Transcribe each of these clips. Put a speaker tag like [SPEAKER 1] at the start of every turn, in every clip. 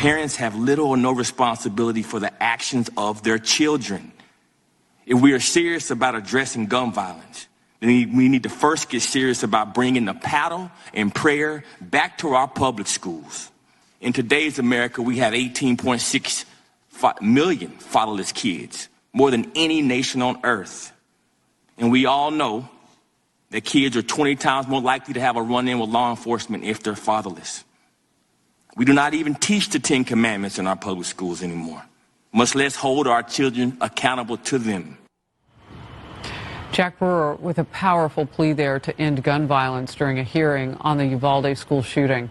[SPEAKER 1] parents have little or no responsibility for the actions of their children. If we are serious about addressing gun violence, then we need to first get serious about bringing the paddle and prayer back to our public schools. In today's America, we have 18.6 million fatherless kids, more than any nation on earth. And we all know that kids are 20 times more likely to have a run-in with law enforcement if they're fatherless. We do not even teach the 10 Commandments in our public schools anymore, much less hold our children accountable to them.
[SPEAKER 2] Jack Brewer with a powerful plea there to end gun violence during a hearing on the Uvalde school shooting.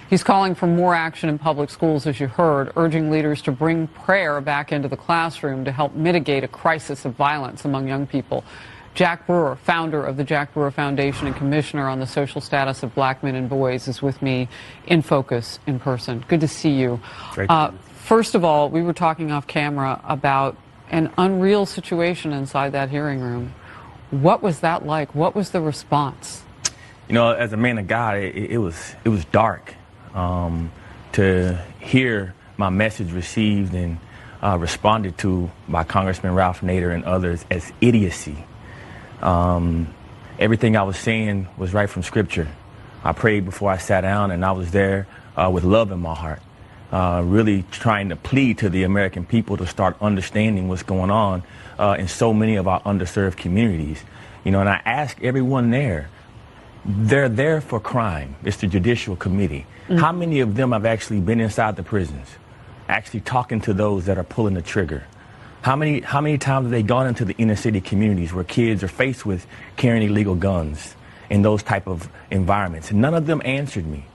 [SPEAKER 2] He's calling for more action in public schools, as you heard, urging leaders to bring prayer back into the classroom to help mitigate a crisis of violence among young people. Jack Brewer, founder of the Jack Brewer Foundation and commissioner on the social status of black men and boys, is with me in focus in person. Good to see you. First of all, we were talking off camera about an unreal situation inside that hearing room. What was that like? What was the response?
[SPEAKER 3] You know, as a man of God, it was dark to hear my message received and responded to by Congressman Ralph Nader and others as idiocy. Everything I was saying was right from Scripture. I prayed before I sat down, and I was there with love in my heart, really trying to plead to the American people to start understanding what's going on in so many of our underserved communities. You know, and I asked everyone there, they're there for crime. It's the Judicial Committee. How many of them have actually been inside the prisons, actually talking to those that are pulling the trigger? How many times have they gone into the inner city communities where kids are faced with carrying illegal guns in those type of environments? And none of them answered me.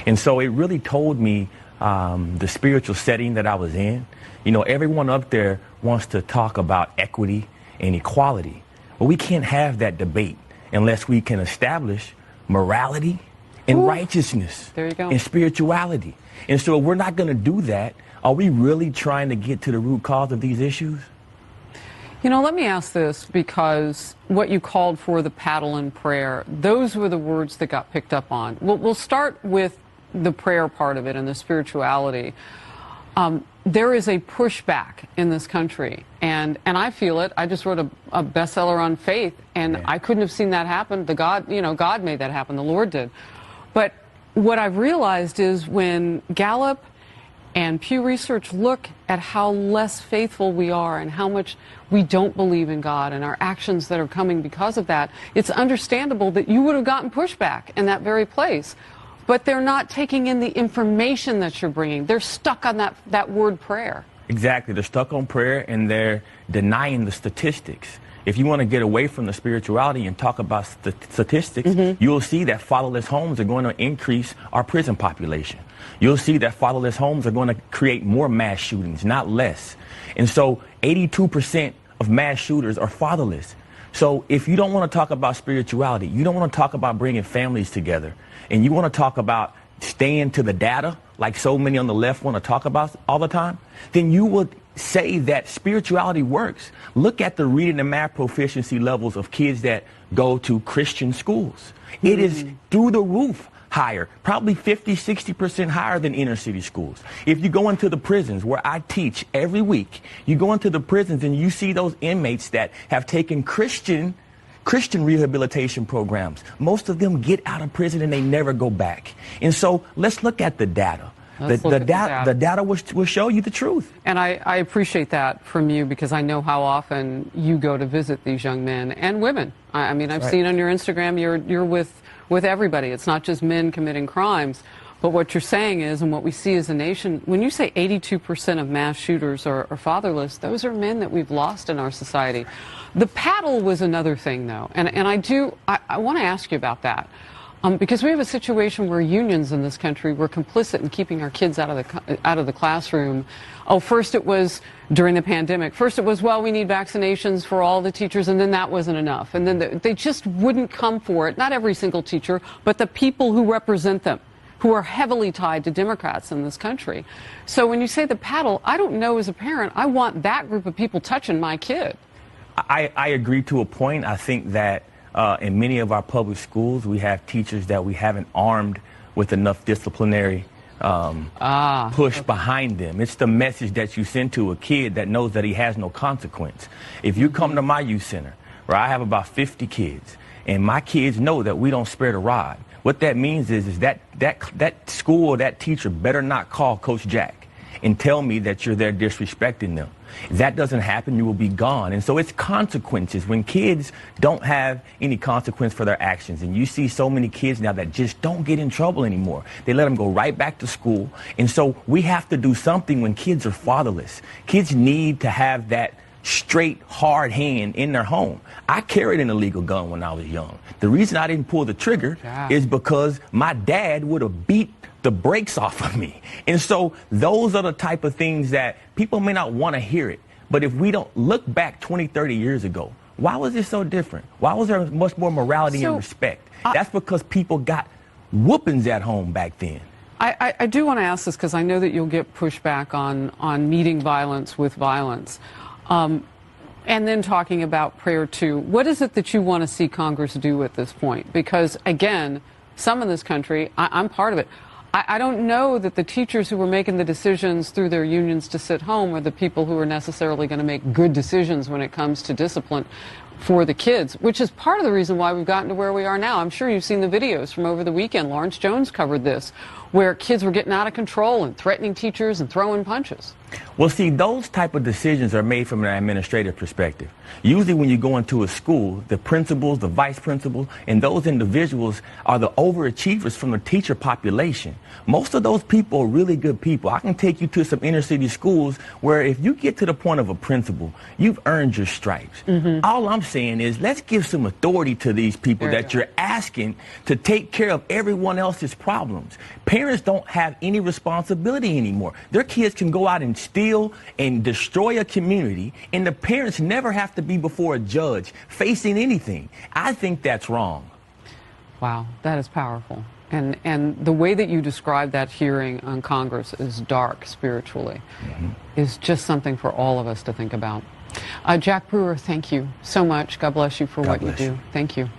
[SPEAKER 3] And so it really told me the spiritual setting that I was in. You know, everyone up there wants to talk about equity and equality, but we can't have that debate unless we can establish morality and righteousness and spirituality. And so if we're not going to do that, are we really trying to get to the root cause of these issues?
[SPEAKER 2] You know, let me ask this, because what you called for, the paddle and prayer, those were the words that got picked up on. We'll start with the prayer part of it and the spirituality. There is a pushback in this country, and I feel it. I just wrote a bestseller on faith, and I couldn't have seen that happen. God made that happen. The Lord did. But what I've realized is when Gallup and Pew Research look at how less faithful we are and how much we don't believe in God and our actions that are coming because of that, it's understandable that you would have gotten pushback in that very place. But they're not taking in the information that you're bringing. They're stuck on that word prayer. Exactly. They're stuck on prayer, and they're denying the statistics. If you want to get away from the spirituality and talk about statistics, you'll see that fatherless homes are going to increase our prison population. You'll see that fatherless homes are going to create more mass shootings, not less. And so 82% of mass shooters are fatherless. So if you don't want to talk about spirituality, you don't want to talk about bringing families together, and you want to talk about staying to the data, like so many on the left want to talk about all the time, then you would say that spirituality works. Look at the reading and math proficiency levels of kids that go to Christian schools. It is through the roof higher, probably 50–60% higher than inner city schools. If you go into the prisons where I teach every week, you go into the prisons and you see those inmates that have taken Christian rehabilitation programs. Most of them get out of prison and they never go back. And so let's look at the data. The data will show you the truth. And I appreciate that from you, because I know how often you go to visit these young men and women. I mean, I've seen on your Instagram, you're with everybody. It's not just men committing crimes. But what you're saying is, and what we see as a nation, when you say 82% of mass shooters are fatherless, those are men that we've lost in our society. The paddle was another thing, though, and I want to ask you about that. Because we have a situation where unions in this country were complicit in keeping our kids out of the classroom. Oh, first it was during the pandemic. First it was, well, we need vaccinations for all the teachers, and then that wasn't enough. And then they just wouldn't come for it. Not every single teacher, but the people who represent them, who are heavily tied to Democrats in this country. So when you say the paddle, I don't know, as a parent, I want that group of people touching my kid. I agree to a point. I think that in many of our public schools, we have teachers that we haven't armed with enough disciplinary
[SPEAKER 3] push behind them. It's the message that you send to a kid that knows that he has no consequence. If you come to my youth center, where I have about 50 kids, and my kids know that we don't spare the rod, what that means is that school or that teacher better not call Coach Jack and tell me that you're there disrespecting them. If that doesn't happen, you will be gone. And so it's consequences. When kids don't have any consequence for their actions, and you see so many kids now that just don't get in trouble anymore, they let them go right back to school. And so we have to do something when kids are fatherless. Kids need to have that straight, hard hand in their home. I carried an illegal gun when I was young. The reason I didn't pull the trigger is because my dad would have beat the brakes off of me. And so those are the type of things that people may not want to hear it. But if we don't look back 20, 30 years ago, why was it so different? Why was there much more morality and respect? That's because people got whoopings at home back then.
[SPEAKER 2] I do want to ask this because I know that you'll get pushback on meeting violence with violence. And then talking about prayer too. What is it that you want to see Congress do at this point? Because again, some in this country, I'm part of it, I don't know that the teachers who were making the decisions through their unions to sit home are the people who are necessarily going to make good decisions when it comes to discipline for the kids, which is part of the reason why we've gotten to where we are now. I'm sure you've seen the videos from over the weekend. Lawrence Jones covered this, where kids were getting out of control and threatening teachers and throwing punches.
[SPEAKER 3] Well, see, those type of decisions are made from an administrative perspective. Usually when you go into a school, the principals, the vice principals, and those individuals are the overachievers from the teacher population. Most of those people are really good people. I can take you to some inner city schools where if you get to the point of a principal, you've earned your stripes. All I'm saying is let's give some authority to these people that you're asking to take care of everyone else's problems. Parents don't have any responsibility anymore. Their kids can go out and steal and destroy a community, and the parents never have to be before a judge facing anything. I think that's wrong.
[SPEAKER 2] Wow, that is powerful. And the way that you describe that hearing on Congress is dark spiritually, is just something for all of us to think about. Jack Brewer, thank you so much. God bless you for what you do. Thank you.